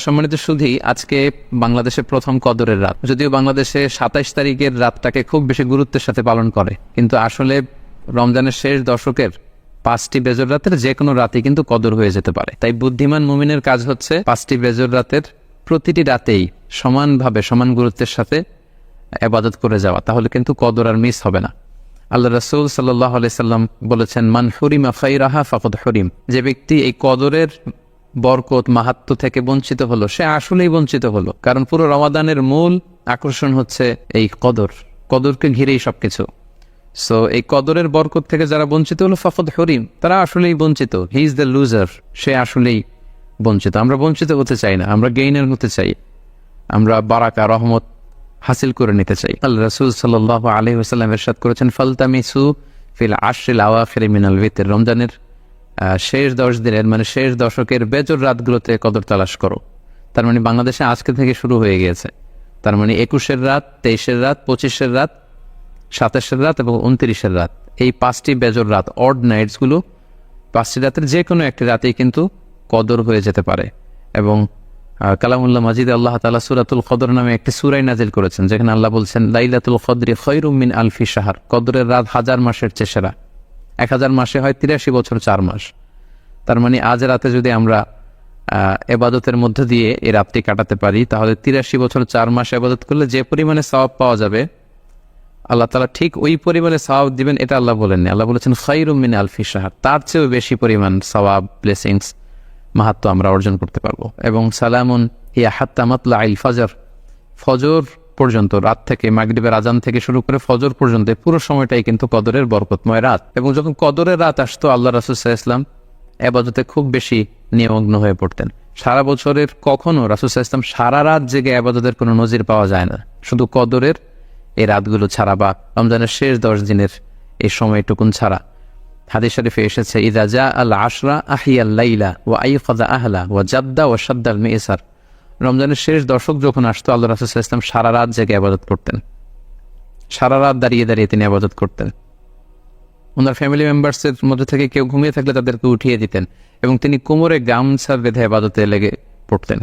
সম্মানিত সুধী, আজকে বাংলাদেশের প্রথম কদরের রাত। যদিও বাংলাদেশে 27 তারিখের রাতটাকে খুব বেশি গুরুত্বের সাথে পালন করে, কিন্তু আসলে রমজানের শেষ দশকের 5টি বেজর রাতের যে কোনো রাতে কিন্তু কদর হয়ে যেতে পারে। তাই বুদ্ধিমান মুমিনের কাজ হচ্ছে 5টি বেজর রাতের প্রতিটি রাতেই সমানভাবে সমান গুরুত্বের সাথে ইবাদত করে যাওয়া, তাহলে কিন্তু কদর আর মিস হবে না। আল্লাহ রাসূল সাল্লাল্লাহু আলাইহি সাল্লাম বলেছেন, মান হুরিমা খাইরাহা ফাকাদ হুরিম। যে ব্যক্তি এই কদরের বরকত মাহাত্ম্য থেকে বঞ্চিত হলো, সে আসলেই বঞ্চিত হলো। কারণ পুরো রমাদানের মূল আকর্ষণ হচ্ছে এই কদরকে ঘিরেই সবকিছু। সো এই কদরের বরকত থেকে যারা বঞ্চিত হলো ফাকাদ হুরিম, তারা আসলেই বঞ্চিত। হি ইজ দ্য লুজার, সে আসলেই বঞ্চিত। আমরা বঞ্চিত হতে চাই না, আমরা গেইনার হতে চাই, আমরা বারাকা রহমত হাসিল করে নিতে চাই। আল্লাহ রাসূল সাল্লাল্লাহু আলাইহি ওয়াসাল্লাম ইরশাদ করেছেন, ফালতামিসু ফিল আশরিল আওয়াখির মিনাল ভিতর। রমজানের শেষ 10 দিনের মানে শেষ দশকের বেজর রাতগুলোতে কদর তালাশ করো। তার মানে বাংলাদেশে আজকে থেকে শুরু হয়ে গিয়েছে। তার মানে 21-এর রাত, 23-এর রাত, 25-এর রাত, 27-এর রাত এবং 29-এর রাত, এই 5টি বেজর রাত, অড নাইটসগুলো, 5টি রাতের যে কোনো একটি রাতেই কিন্তু কদর হয়ে যেতে পারে। এবং কালামুল্লাহ মাজিদে আল্লাহ তাআলা সূরাতুল কদর নামে একটি সূরা নাজিল করেছেন, যেখানে আল্লাহ বলছেন, লাইলাতুল কদরি খায়রুম মিন আলফি শাহর। কদরের রাত 1000 মাসের চেয়ে সেরা। 1000 মাসে হয় 83 বছর 4 মাস। তার মানে আজ রাতে যদি আমরা ইবাদতের মধ্য দিয়ে এই রাতটি কাটাতে পারি, তাহলে 83 বছর 4 মাস ইবাদত করলে যে পরিমাণে সওয়াব পাওয়া যাবে, আল্লাহ তাআলা ঠিক ওই পরিমাণে সওয়াব দিবেন, এটা আল্লাহ বলেননি। আল্লাহ বলেছেন খায়রুম মিন আলফি শাহর, তার চেয়েও বেশি পরিমাণ সওয়াব, ব্লেসিংস, মাহাত্ম আমরা অর্জন করতে পারবো। এবং সালামুন হিয়া হাত্তা মাতলাইল ফজর, ফজর পর্যন্ত, রাত থেকে মাগরিবের আজান থেকে শুরু করে ফজর পর্যন্ত পুরো সময়টাই কিন্তু কদরের বরকতময় রাত। এবং যখন কদরের রাত আসতো, আল্লাহ রাসূল সাল্লাল্লাহু আলাইহি ওয়াসাল্লাম ইবাদতে খুব বেশি নিমগ্ন হয়ে পড়তেন। সারা বছরের কখনো রাসূল সাল্লাল্লাহু আলাইহি ওয়াসাল্লাম সারা রাত জেগে ইবাদতের কোনো নজির পাওয়া যায় না, শুধু কদরের এই রাতগুলো ছাড়া বা রমজানের শেষ 10 দিনের এই সময়টুকুন ছাড়া। হাদিস শরীফে এসেছে, ইযা জা আল আশরা আহিয়াল লাইলা ওয়া আইকাযা আহলা ওয়া জাদ্দা ওয়া শাদ্দাল মিসার। রমজানের শেষ দশক যখন আসতো, আল্লাহ রাসূল সাল্লাল্লাহু আলাইহি ওয়াসাল্লাম সারা রাত জেগে ইবাদত করতেন, সারা রাত দাঁড়িয়ে দাঁড়িয়ে তিনি ইবাদত করতেন। ওনার ফ্যামিলি মেম্বার্সের মধ্যে থেকে কেউ ঘুমিয়ে থাকলে তাদেরকে উঠিয়ে দিতেন এবং তিনি কোমরে গামছা বেঁধে ইবাদতে লেগে পড়তেন।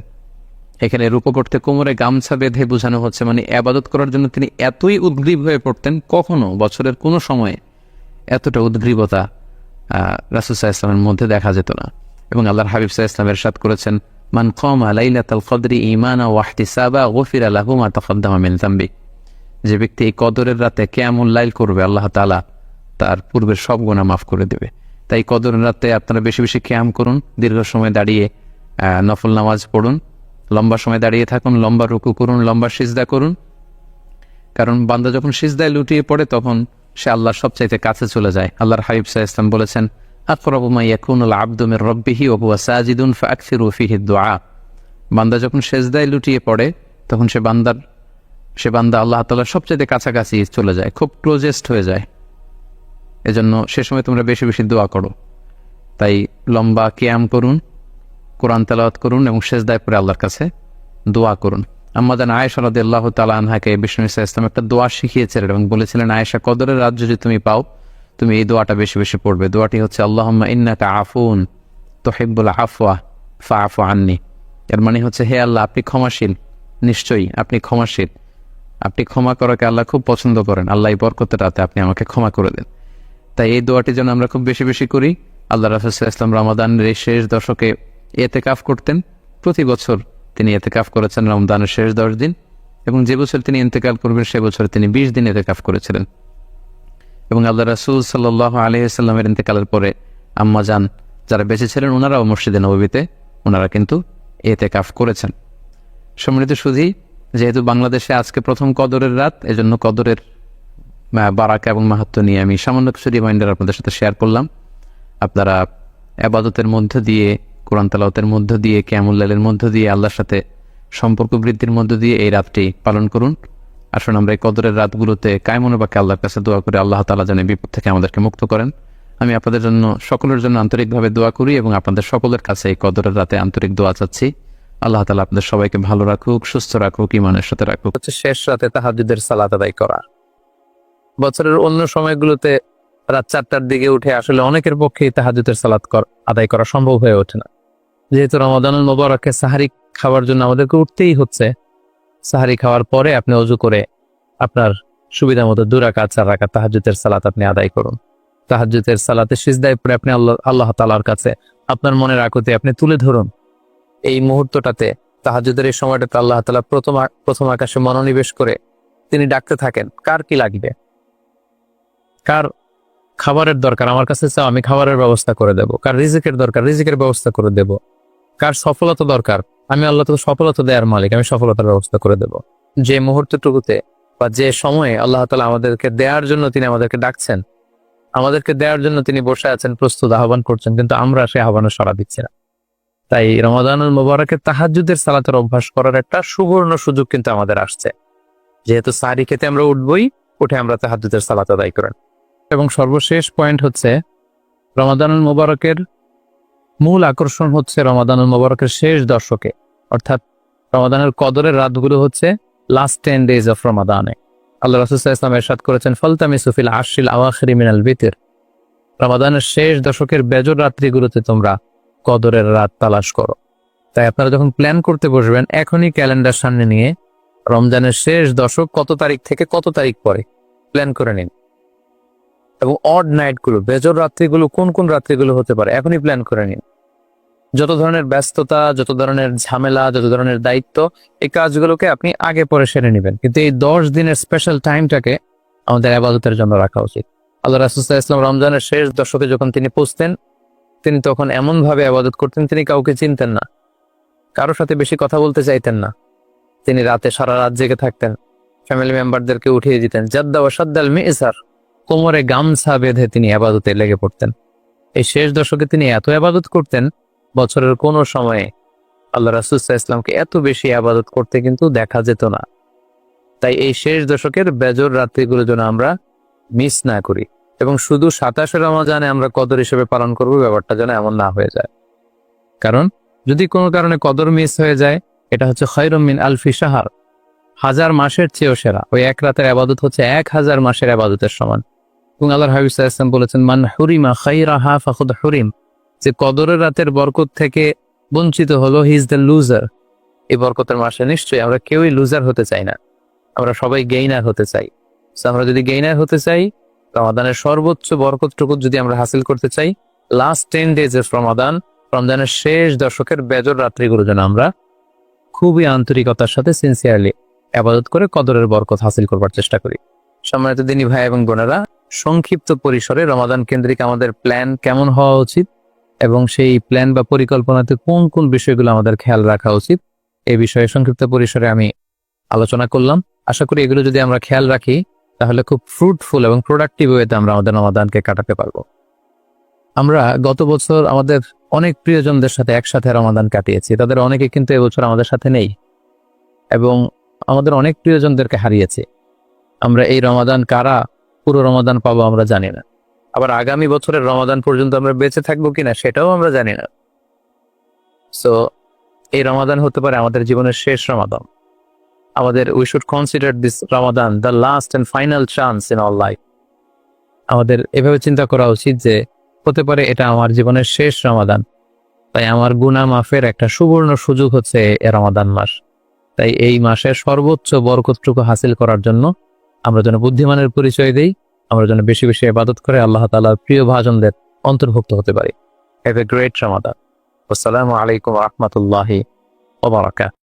এখানে রূপ করতে কোমরে গামছা বেঁধে বোঝানো হচ্ছে মানে ইবাদত করার জন্য তিনি এতই উদ্গ্রীব হয়ে পড়তেন, কখনো বছরের কোনো সময়ে এতটা উদ্গ্রীবতা রাসূল সাল্লাল্লাহু আলাইহি ওয়াসাল্লামের মধ্যে দেখা যেত না। এবং আল্লাহর হাবিব সাল্লাল্লাহু আলাইহি ওয়াসাল্লাম ইরশাদ করেছেন, মান কামা লাইলাতাল কদরি ঈমানা ওয়া ইহতিসাবা গুফিরা লাহু মা তাকাদ্দামা মিন যামবি। যে ব্যক্তি এই কদরের রাতে কিয়ামুল লাইল করবে, আল্লাহ তাআলা তার পূর্বের সব গুনাহ মাফ করে দেবে। তাই কদরের রাতে আপনারা বেশি বেশি কিয়াম করুন, দীর্ঘ সময় দাঁড়িয়ে নফল নামাজ পড়ুন, লম্বা সময় দাঁড়িয়ে থাকুন, লম্বা রুকু করুন, লম্বা সিজদা করুন। কারণ বান্দা যখন সিজদায় লুটিয়ে পড়ে, তখন সে আল্লাহর সবচাইতে কাছে চলে যায়। আল্লাহর হাবিব সাল্লাল্লাহু আলাইহি ওয়াসাল্লাম বলেছেন, আকরাবু মা ইয়াকুনুল আবদু মির রাব্বিহি ওয়া হুয়া সাজিদুন ফাআকসিরু ফিহি দুআ। বান্দা যখন সিজদায় লুটিয়ে পড়ে, তখন সে বান্দা আল্লাহ তাআলার সবচাইতে কাছাকাছি চলে যায়, খুব ক্লোজেস্ট হয়ে যায়। এজন্য সে সময় তোমরা বেশি বেশি দোয়া করো। তাই লম্বা কিয়াম করুন, কোরআন তেলাওয়াত করুন এবং সিজদায় পড়ে আল্লাহর কাছে দোয়া করুন। আম্মা জান আয়েশা রাদিয়াল্লাহু তাআলা আনহাকে বিষ্ণু সাল্লাল্লাহু আলাইহি ওয়াসাল্লাম একটা দোয়া শিখিয়েছিলেন এবং বলেছিলেন, আয়েশা, কদরের রাত যদি তুমি পাও, তুমি এই দোয়াটা বেশি বেশি পড়বে। দোয়াটি হচ্ছে, আল্লাহুম্মা ইন্নাকা আফুন তুহিব্বুল আফওয়া ফাআফু আন্নি। এর মানে হচ্ছে, হে আল্লাহ, আপনি ক্ষমাশীল, নিশ্চয়ই আপনি ক্ষমাশীল, আপনি ক্ষমা করাকে আল্লাহ খুব পছন্দ করেন, আল্লাহ এই বরকতের রাতে আপনি আমাকে ক্ষমা করে দেন। তাই এই দোয়াটি যেন আমরা খুব বেশি বেশি করি। আল্লাহ রাসূল সাল্লাল্লাহু আলাইহি ওয়াসাল্লাম রমাদানের এই শেষ দশকে ইতিকাফ করতেন। প্রতি বছর তিনি ইতিকাফ করেছেন রমজানের শেষ 10 দিন, এবং যে বছর তিনি ইন্তেকাল করবেন সে বছর তিনি 20 দিন ইতিকাফ করেছিলেন। এবং আল্লাহ রাসূল সাল্লাল্লাহু আলাইহি ওয়াসাল্লামের ইন্তেকালের পরে আম্মা জান যারা বেঁচে ছিলেন, ওনারাও মসজিদে নববীতে ওনারা কিন্তু ইতিকাফ করেছেন। সম্মানিত সুধী, যেহেতু বাংলাদেশে আজকে প্রথম কদরের রাত, এজন্য কদরের বারাকা এবং মাহাত্ম্য নিয়ে আমি সামান্য কিছু রিমাইন্ডার আপনাদের সাথে শেয়ার করলাম। আপনারা ইবাদতের মধ্য দিয়ে, কোরআন তেলাওয়াতের মধ্য দিয়ে, কিয়ামুল লাইলের মধ্য দিয়ে, আল্লাহর সাথে সম্পর্ক বৃদ্ধির মধ্য দিয়ে এই রাতটি পালন করুন। আসুন আমরা এই কদরের রাতগুলোতে কায়মনোবাক্যে আল্লাহর কাছে দোয়া করে আল্লাহ তাআলা যেন বিপদ থেকে আমাদেরকে মুক্ত করেন। আমি আপনাদের জন্য, সকলের জন্য আন্তরিকভাবে দোয়া করি এবং আপনাদের সকলের কাছে এই কদরের রাতে আন্তরিক দোয়া চাচ্ছি। আল্লাহ তাআলা আপনাদের সবাইকে ভালো রাখুক, সুস্থ রাখুক, ঈমানের সাথে রাখুক। হচ্ছে শেষ রাতে তাহাজ্জুদের সালাত আদায় করা। বছরের অন্য সময়গুলোতে রাত 4টার দিকে উঠে আসলে অনেকের পক্ষেই তাহাজ্জুদের সালাত আদায় করা সম্ভব হয়ে ওঠে না। যেহেতু রমাদানুল মুবারাকে সাহরি খাওয়ার জন্য আমাদেরকে উঠতেই হচ্ছে, সাহারি খাওয়ার পরে আপনি অজু করে আপনার সুবিধা মতো 2 রাকাত 4 রাকাত তাহাজ্জুদের সালাত আপনি আদায় করুন। তাহাজ্জুদের সালাতে সিজদায় পড়ে আপনি আল্লাহ তাআলার কাছে আপনার মনের আকুতি আপনি তুলে ধরুন। এই মুহূর্তটাতে, তাহাজ্জুদের এই সময়টাতে আল্লাহ তাআলা প্রথম আকাশে মনোনিবেশ করে তিনি ডাকতে থাকেন, কার কি লাগবে, কার খাবারের দরকার আমার কাছে চাও, আমি খাবারের ব্যবস্থা করে দেব, কার রিজিকের দরকার রিজিকের ব্যবস্থা করে দেব, কার সফলতা দরকার, আমি আল্লাহ তো সফলতা দেওয়ার মালিক, আমি সফলতার ব্যবস্থা করে দেব। যে মুহূর্তটুকুতে বা যে সময়ে আল্লাহ তাআলা আমাদেরকে দেওয়ার জন্য তিনি আমাদেরকে ডাকছেন, আমাদেরকে দেওয়ার জন্য তিনি বসে আছেন, প্রস্তুত আহ্বান করছেন, কিন্তু আমরা সেই আহ্বানে সাড়া দিচ্ছি না। তাই রমাদানুল মুবারকে তাহাজ্জুদের সালাতের অভ্যাস করার একটা সুবর্ণ সুযোগ কিন্তু আমাদের আসছে। যেহেতু সাহরি খেতে আমরা উঠবই, উঠে আমরা তাহাজ্জুদের সালাত আদায় করেন। এবং সর্বশেষ পয়েন্ট হচ্ছে, রমাদানুল মুবারকের মূল আকর্ষণ হচ্ছে রমাদানুল মুবারকের শেষ দশকে, অর্থাৎ রমাদানের কদরের রাতগুলো হচ্ছে লাস্ট 10 days অফ রমাদানে। আল্লাহ রাসূল সাল্লাল্লাহু আলাইহি ওয়াসাল্লাম ইরশাদ করেছেন, ফালতামিসু ফিল আশরিল আওয়াখিরি মিনাল বিতর, রমাদানের শেষ দশকের বেজর রাত্রিগুলোতে তোমরা কদরের রাত তালাশ করো। তাই আপনারা যখন প্ল্যান করতে বসবেন, এখনই ক্যালেন্ডার সামনে নিয়ে রমজানের শেষ দশক কত তারিখ থেকে কত তারিখ পরে প্ল্যান করে নিন, এবং অড নাইটগুলো, বেজর রাত্রিগুলো কোন কোন রাত্রিগুলো হতে পারে এখনই প্ল্যান করে নিন। যত ধরনের ব্যস্ততা, যত ধরনের ঝামেলা, যত ধরনের দায়িত্ব, এই কাজগুলোকে আপনি আগে পরে সেরে নেবেন, কিন্তু এই 10 দিনের স্পেশাল টাইমটাকে আমাদের ইবাদতের জন্য রাখা উচিত। আল্লাহ রাসূল সাল্লাল্লাহু আলাইহি ওয়াসাল্লাম রমজানের শেষ দশকে যখন তিনি পৌঁছতেন, তিনি তখন এমন ভাবে ইবাদত করতেন, তিনি কাউকে চিনতেন না, কারোর সাথে বেশি কথা বলতে চাইতেন না। তিনি রাতে সারা রাত জেগে থাকতেন, ফ্যামিলি মেম্বারদেরকে উঠিয়ে দিতেন, জাদ্দা ওয়া সাদ্দাল মি'সার, কোমরে গামছা বেঁধে তিনি ইবাদতে লেগে পড়তেন। এই শেষ দশকে তিনি এত ইবাদত করতেন, বছরের কোনো সময়ে আল্লাহ রাসূল সাল্লাল্লাহু আলাইহি ওয়াসাল্লামকে এত বেশি ইবাদত করতে কিন্তু দেখা যেত না। তাই এই শেষ দশকের বেজর রাত্রিগুলো যেন আমরা মিস না করি, এবং শুধু 27 রমজানে আমরা কদর হিসেবে পালন করবো, ব্যাপারটা যেন এমন না হয়ে যায়। কারণ যদি কোনো কারণে কদর মিস হয়ে যায়, এটা হচ্ছে খায়রুম মিন আলফি শাহর, 1000 মাসের চেয়েও সেরা। ওই এক রাতের ইবাদত হচ্ছে 1000 মাসের ইবাদতের সমান। এবং আল্লাহর হাবিব সাল্লাল্লাহু আলাইহি ওয়াসাল্লাম বলেছেন, মান হুরিমা খায়রাহা ফাকাদ হুরিম, যে কদরের রাতের বরকত থেকে বঞ্চিত হলো, হি ইজ দ্য লুজার। এই বরকতের মাসে নিশ্চয়ই আমরা কেউই লুজার হতে চাই না, আমরা সবাই গেইনার হতে চাই। সো আমরা যদি গেইনার হতে চাই, রমাদানের সর্বোচ্চ বরকতটুকু যদি আমরা হাসিল করতে চাই, লাস্ট 10 days অফ রমাদান, রমজানের শেষ দশকের বেজর রাত্রিগুলো যেন আমরা খুবই আন্তরিকতার সাথে সিনসিয়ারলি ইবাদত করে কদরের বরকত হাসিল করবার চেষ্টা করি। সম্মানিত দিনী ভাই এবং বোনেরা, সংক্ষিপ্ত পরিসরে রমাদান কেন্দ্রিক আমাদের প্ল্যান কেমন হওয়া উচিত এবং সেই প্ল্যান বা পরিকল্পনাতে কোন কোন বিষয়গুলো আমাদের খেয়াল রাখা উচিত, এই বিষয়ে সংক্ষিপ্ত পরিসরে আমি আলোচনা করলাম। আশা করি এগুলো যদি আমরা খেয়াল রাখি, তাহলে খুব ফ্রুটফুল এবং প্রোডাক্টিভ ওয়েতে আমরা আমাদের রমাদানকে কাটাতে পারবো। আমরা গত বছর আমাদের অনেক প্রিয়জনদের সাথে একসাথে রমাদান কাটিয়েছি, তাদের অনেকে কিন্তু এবছর আমাদের সাথে নেই, এবং আমাদের অনেক প্রিয়জনদেরকে হারিয়েছি। আমরা এই রমাদান কারা পুরো রমাদান পাবো আমরা জানি না, আবার আগামী বছরের রমাদান পর্যন্ত আমরা বেঁচে থাকবো কিনা সেটাও আমরা জানি না। সো এই রমাদান হতে পারে আমাদের জীবনের শেষ রমাদান। আমাদের we should consider this Ramadan the last and final chance in our life. আমাদের এভাবে চিন্তা করা উচিত যে হতে পারে এটা আমার জীবনের শেষ রমাদান, তাই আমার গুনাহ মাফের একটা সুবর্ণ সুযোগ হচ্ছে এ রমাদান মাস। তাই এই মাসের সর্বোচ্চ বরকতটুকু হাসিল করার জন্য আমরা যেন বুদ্ধিমানের পরিচয় দেই, আমরা যেন বেশি বেশি ইবাদত করে আল্লাহ তাআলার প্রিয় ভাজনদের অন্তর্ভুক্ত হতে পারি। হ্যাভ এ গ্রেট রমাদান। আসসালামু আলাইকুম ওয়া রাহমাতুল্লাহি ওয়া বারাকাতুহু।